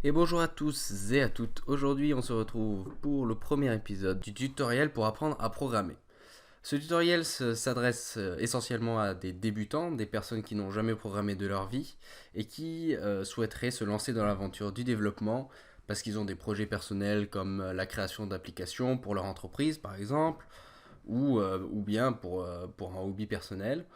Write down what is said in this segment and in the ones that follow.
Et bonjour à tous et à toutes. Aujourd'hui, on se retrouve pour le premier épisode du tutoriel pour apprendre à programmer. Ce tutoriel s'adresse essentiellement à des débutants, des personnes qui n'ont jamais programmé de leur vie et qui souhaiteraient se lancer dans l'aventure du développement parce qu'ils ont des projets personnels comme la création d'applications pour leur entreprise par exemple, ou bien pour un hobby personnel.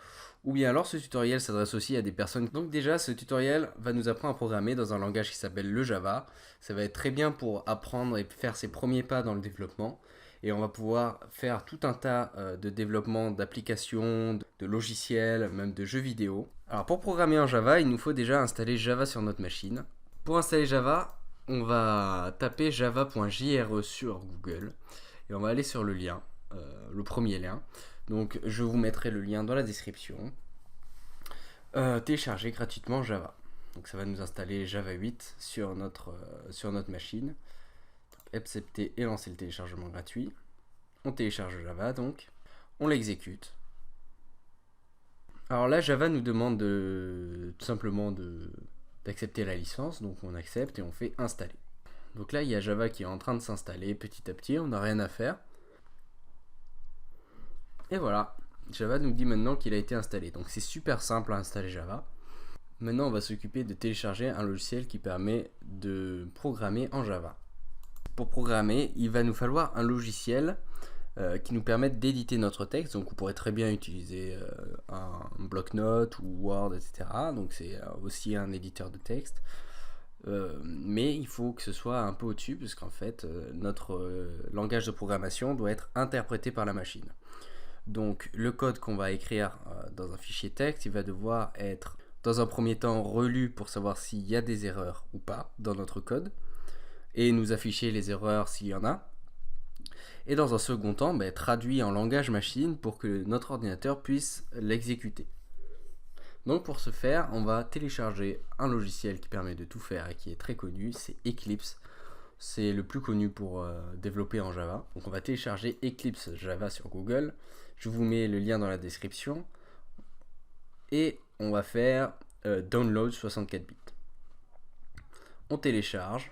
Ou bien alors ce tutoriel s'adresse aussi à des personnes. Donc déjà ce tutoriel va nous apprendre à programmer dans un langage qui s'appelle le Java. Ça va être très bien pour apprendre et faire ses premiers pas dans le développement. Et on va pouvoir faire tout un tas de développement d'applications, de logiciels, même de jeux vidéo. Alors pour programmer en Java, il nous faut déjà installer Java sur notre machine. Pour installer Java, on va taper java.jre sur Google. Et on va aller sur le lien, le premier lien. Donc je vous mettrai le lien dans la description. Télécharger gratuitement Java. Donc ça va nous installer Java 8 sur notre machine. Accepter et lancer le téléchargement gratuit. On télécharge Java donc. On l'exécute. Alors là Java nous demande tout simplement d'accepter la licence. Donc on accepte et on fait installer. Donc là il y a Java qui est en train de s'installer petit à petit. On n'a rien à faire. Et voilà, Java nous dit maintenant qu'il a été installé. Donc c'est super simple à installer Java. Maintenant on va s'occuper de télécharger un logiciel qui permet de programmer en Java. Pour programmer, il va nous falloir un logiciel qui nous permette d'éditer notre texte. Donc on pourrait très bien utiliser un bloc-notes ou Word, etc. Donc c'est aussi un éditeur de texte. Mais il faut que ce soit un peu au-dessus, puisqu'en fait notre langage de programmation doit être interprété par la machine. Donc le code qu'on va écrire dans un fichier texte, il va devoir être dans un premier temps relu pour savoir s'il y a des erreurs ou pas dans notre code et nous afficher les erreurs s'il y en a. Et dans un second temps, traduit en langage machine pour que notre ordinateur puisse l'exécuter. Donc pour ce faire, on va télécharger un logiciel qui permet de tout faire et qui est très connu, c'est Eclipse. C'est le plus connu pour développer en Java. Donc on va télécharger Eclipse Java sur Google. Je vous mets le lien dans la description. Et on va faire download 64 bits. On télécharge.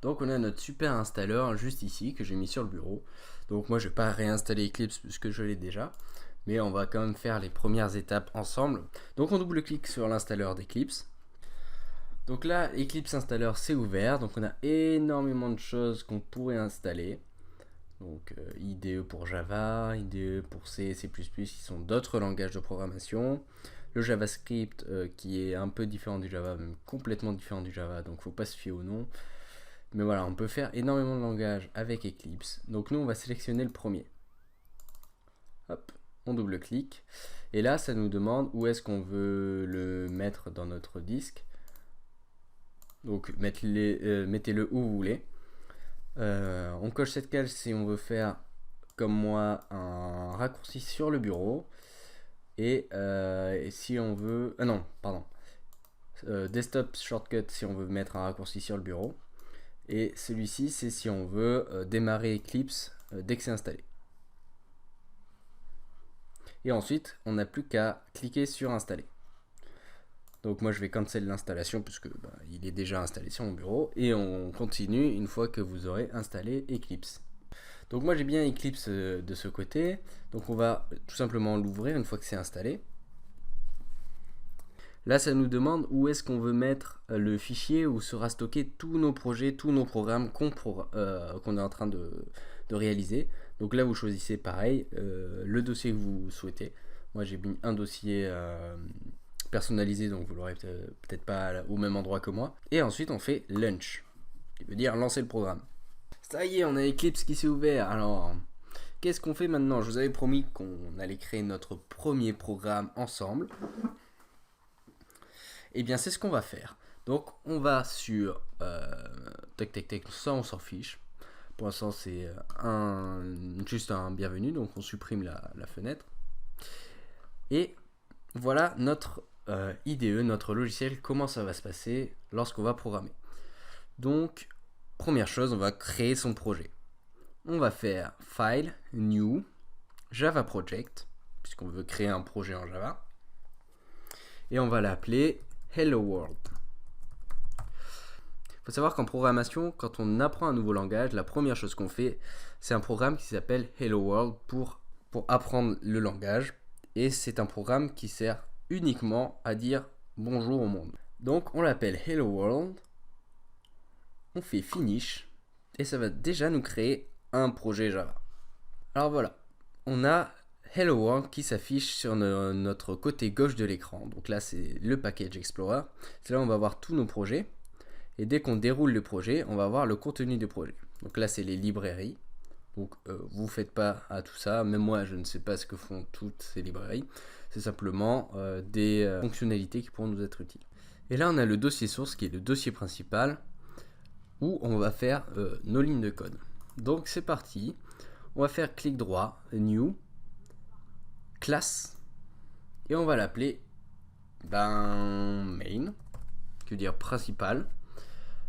Donc on a notre super installeur juste ici que j'ai mis sur le bureau. Donc moi je ne vais pas réinstaller Eclipse puisque je l'ai déjà. Mais on va quand même faire les premières étapes ensemble. Donc on double-clique sur l'installeur d'Eclipse. Donc là, Eclipse Installer c'est ouvert, donc on a énormément de choses qu'on pourrait installer. Donc IDE pour Java, IDE pour C, C++, qui sont d'autres langages de programmation. Le JavaScript qui est un peu différent du Java, même complètement différent du Java, donc faut pas se fier au nom. Mais voilà, on peut faire énormément de langages avec Eclipse. Donc nous, on va sélectionner le premier. Hop, on double-clique. Et là, ça nous demande où est-ce qu'on veut le mettre dans notre disque. Donc mettez-le où vous voulez. On coche cette case si on veut faire comme moi un raccourci sur le bureau. Et si on veut... Ah non, pardon. Desktop shortcut si on veut mettre un raccourci sur le bureau. Et celui-ci c'est si on veut démarrer Eclipse dès que c'est installé. Et ensuite on n'a plus qu'à cliquer sur installer. Donc moi je vais cancel l'installation puisque il est déjà installé sur mon bureau et on continue une fois que vous aurez installé Eclipse. Donc moi j'ai bien Eclipse de ce côté, donc on va tout simplement l'ouvrir une fois que c'est installé. Là ça nous demande où est-ce qu'on veut mettre le fichier où sera stocké tous nos projets, tous nos programmes qu'on est en train de réaliser. Donc là vous choisissez pareil le dossier que vous souhaitez. Moi j'ai mis un dossier personnalisé, donc vous l'aurez peut-être pas au même endroit que moi. Et ensuite on fait launch, qui veut dire lancer le programme. Ça y est, on a Eclipse qui s'est ouvert. Alors qu'est-ce qu'on fait maintenant? Je vous avais promis qu'on allait créer notre premier programme ensemble. Et bien c'est ce qu'on va faire. Donc on va sur tac, ça on s'en fiche. Pour l'instant c'est juste un bienvenue, donc on supprime la fenêtre. Et voilà notre IDE, notre logiciel, comment ça va se passer lorsqu'on va programmer. Donc, première chose, on va créer son projet. On va faire File, New, Java Project, puisqu'on veut créer un projet en Java. Et on va l'appeler Hello World. Il faut savoir qu'en programmation, quand on apprend un nouveau langage, la première chose qu'on fait, c'est un programme qui s'appelle Hello World pour apprendre le langage. Et c'est un programme qui sert uniquement à dire bonjour au monde. Donc on l'appelle Hello World, on fait Finish, et ça va déjà nous créer un projet Java. Alors voilà, on a Hello World qui s'affiche sur notre côté gauche de l'écran. Donc là c'est le Package Explorer, c'est là où on va voir tous nos projets. Et dès qu'on déroule le projet, on va voir le contenu du projet. Donc là c'est les librairies. Donc vous faites pas à tout ça, même moi je ne sais pas ce que font toutes ces librairies. C'est simplement des fonctionnalités qui pourront nous être utiles. Et là on a le dossier source qui est le dossier principal où on va faire nos lignes de code. Donc c'est parti, on va faire clic droit, new, classe, et on va l'appeler main, qui veut dire principal.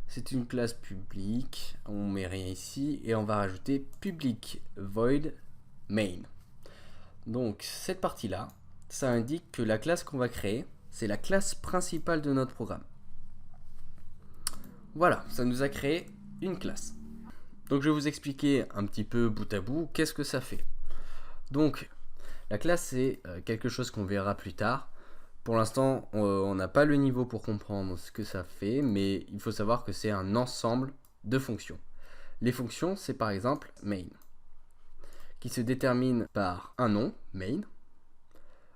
C'est une classe publique, on met rien ici, et on va rajouter public void main. Donc cette partie-là, ça indique que la classe qu'on va créer, c'est la classe principale de notre programme. Voilà, ça nous a créé une classe. Donc je vais vous expliquer un petit peu bout à bout qu'est-ce que ça fait. Donc la classe c'est quelque chose qu'on verra plus tard. Pour l'instant on n'a pas le niveau pour comprendre ce que ça fait, mais il faut savoir que c'est un ensemble de fonctions. Les fonctions c'est par exemple main, qui se détermine par un nom, main,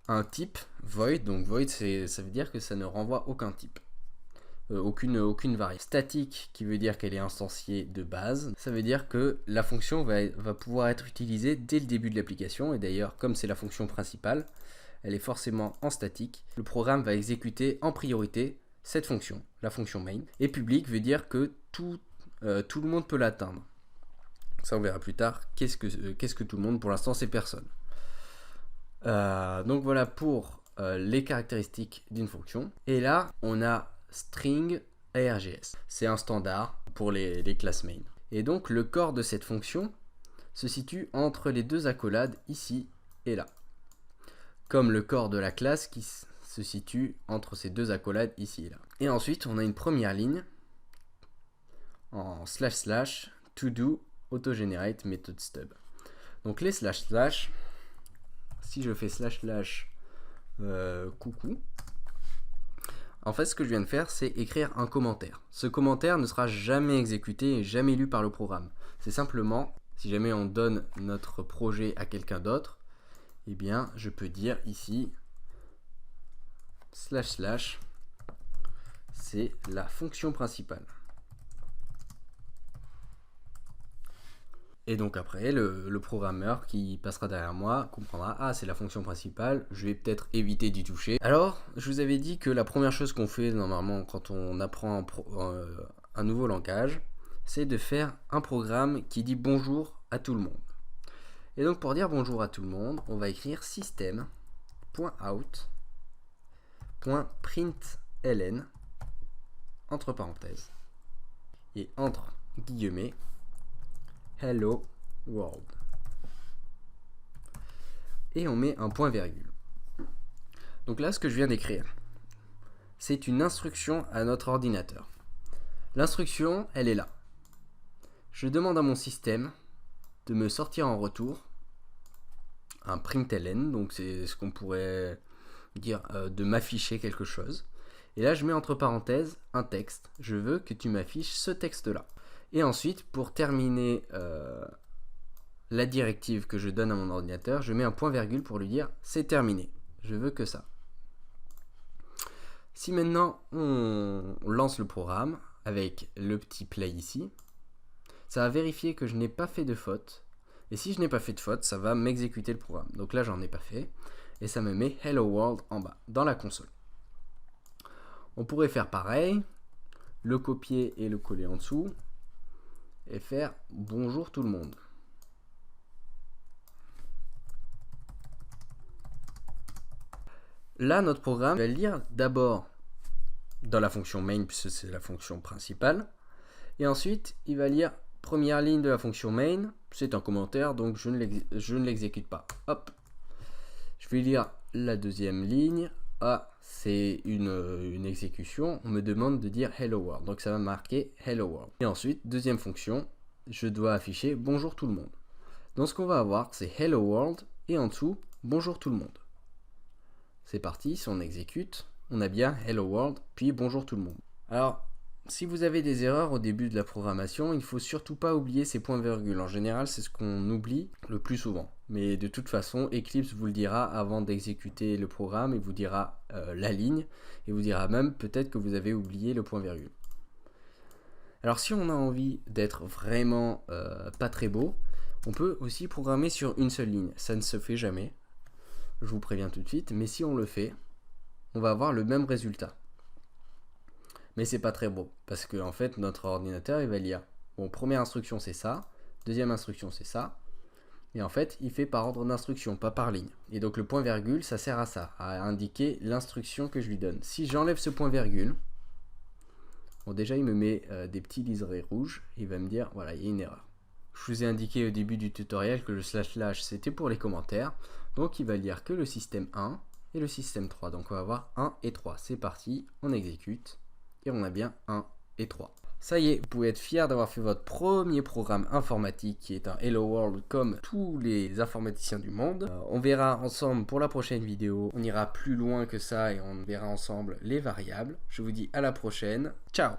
un type, void, donc void ça veut dire que ça ne renvoie aucun type. Aucune variable. Statique qui veut dire qu'elle est instanciée de base, ça veut dire que la fonction va pouvoir être utilisée dès le début de l'application, et d'ailleurs comme c'est la fonction principale, elle est forcément en statique. Le programme va exécuter en priorité cette fonction, la fonction main, et public veut dire que tout le monde peut l'atteindre. Ça on verra plus tard, qu'est-ce que tout le monde, pour l'instant c'est personne. Donc voilà pour les caractéristiques d'une fonction, et là on a string args. C'est un standard pour les classes main. Et donc le corps de cette fonction se situe entre les deux accolades ici et là. Comme le corps de la classe qui se situe entre ces deux accolades ici et là. Et ensuite on a une première ligne en // to do autogenerate method stub. Donc les // si je fais / coucou, en fait, ce que je viens de faire, c'est écrire un commentaire. Ce commentaire ne sera jamais exécuté et jamais lu par le programme. C'est simplement, si jamais on donne notre projet à quelqu'un d'autre, eh bien, je peux dire ici, // c'est la fonction principale. Et donc après, le programmeur qui passera derrière moi comprendra, ah c'est la fonction principale, je vais peut-être éviter d'y toucher. Alors, je vous avais dit que la première chose qu'on fait normalement quand on apprend un nouveau langage, c'est de faire un programme qui dit bonjour à tout le monde. Et donc pour dire bonjour à tout le monde, on va écrire system.out.println entre parenthèses et entre guillemets Hello World. Et on met un point virgule. Donc là, ce que je viens d'écrire, c'est une instruction à notre ordinateur. L'instruction, elle est là. Je demande à mon système de me sortir en retour un println, donc c'est ce qu'on pourrait dire de m'afficher quelque chose. Et là, je mets entre parenthèses un texte. Je veux que tu m'affiches ce texte-là. Et ensuite, pour terminer la directive que je donne à mon ordinateur, je mets un point virgule pour lui dire c'est terminé. Je veux que ça. Si maintenant on lance le programme avec le petit play ici, ça va vérifier que je n'ai pas fait de faute. Et si je n'ai pas fait de faute, ça va m'exécuter le programme. Donc là, j'en ai pas fait. Et ça me met Hello World en bas, dans la console. On pourrait faire pareil, le copier et le coller en dessous. Et faire bonjour tout le monde. Là, notre programme va lire d'abord dans la fonction main, puisque c'est la fonction principale. Et ensuite, il va lire première ligne de la fonction main. C'est un commentaire, donc je ne l'exécute pas. Hop. Je vais lire la deuxième ligne. Ah, c'est une exécution, on me demande de dire hello world. Donc ça va marquer hello world. Et ensuite, deuxième fonction, je dois afficher bonjour tout le monde. Donc ce qu'on va avoir, c'est hello world et en dessous, bonjour tout le monde. C'est parti, si on exécute, on a bien hello world, puis bonjour tout le monde. Alors, si vous avez des erreurs au début de la programmation, il ne faut surtout pas oublier ces points-virgules. En général, c'est ce qu'on oublie le plus souvent. Mais de toute façon, Eclipse vous le dira avant d'exécuter le programme et vous dira la ligne et vous dira même peut-être que vous avez oublié le point-virgule. Alors si on a envie d'être vraiment pas très beau, on peut aussi programmer sur une seule ligne. Ça ne se fait jamais, je vous préviens tout de suite, mais si on le fait, on va avoir le même résultat. Mais c'est pas très beau, parce que en fait notre ordinateur il va lire, bon, première instruction c'est ça, deuxième instruction c'est ça, et en fait il fait par ordre d'instruction, pas par ligne. Et donc le point virgule ça sert à ça, à indiquer l'instruction que je lui donne. Si j'enlève ce point virgule, bon déjà il me met des petits liserés rouges, il va me dire voilà il y a une erreur. Je vous ai indiqué au début du tutoriel que le // c'était pour les commentaires, donc il va lire que le système 1 et le système 3, donc on va avoir 1 et 3, c'est parti, on exécute. Et on a bien 1 et 3. Ça y est, vous pouvez être fier d'avoir fait votre premier programme informatique qui est un Hello World comme tous les informaticiens du monde. On verra ensemble pour la prochaine vidéo, on ira plus loin que ça et on verra ensemble les variables. Je vous dis à la prochaine, ciao!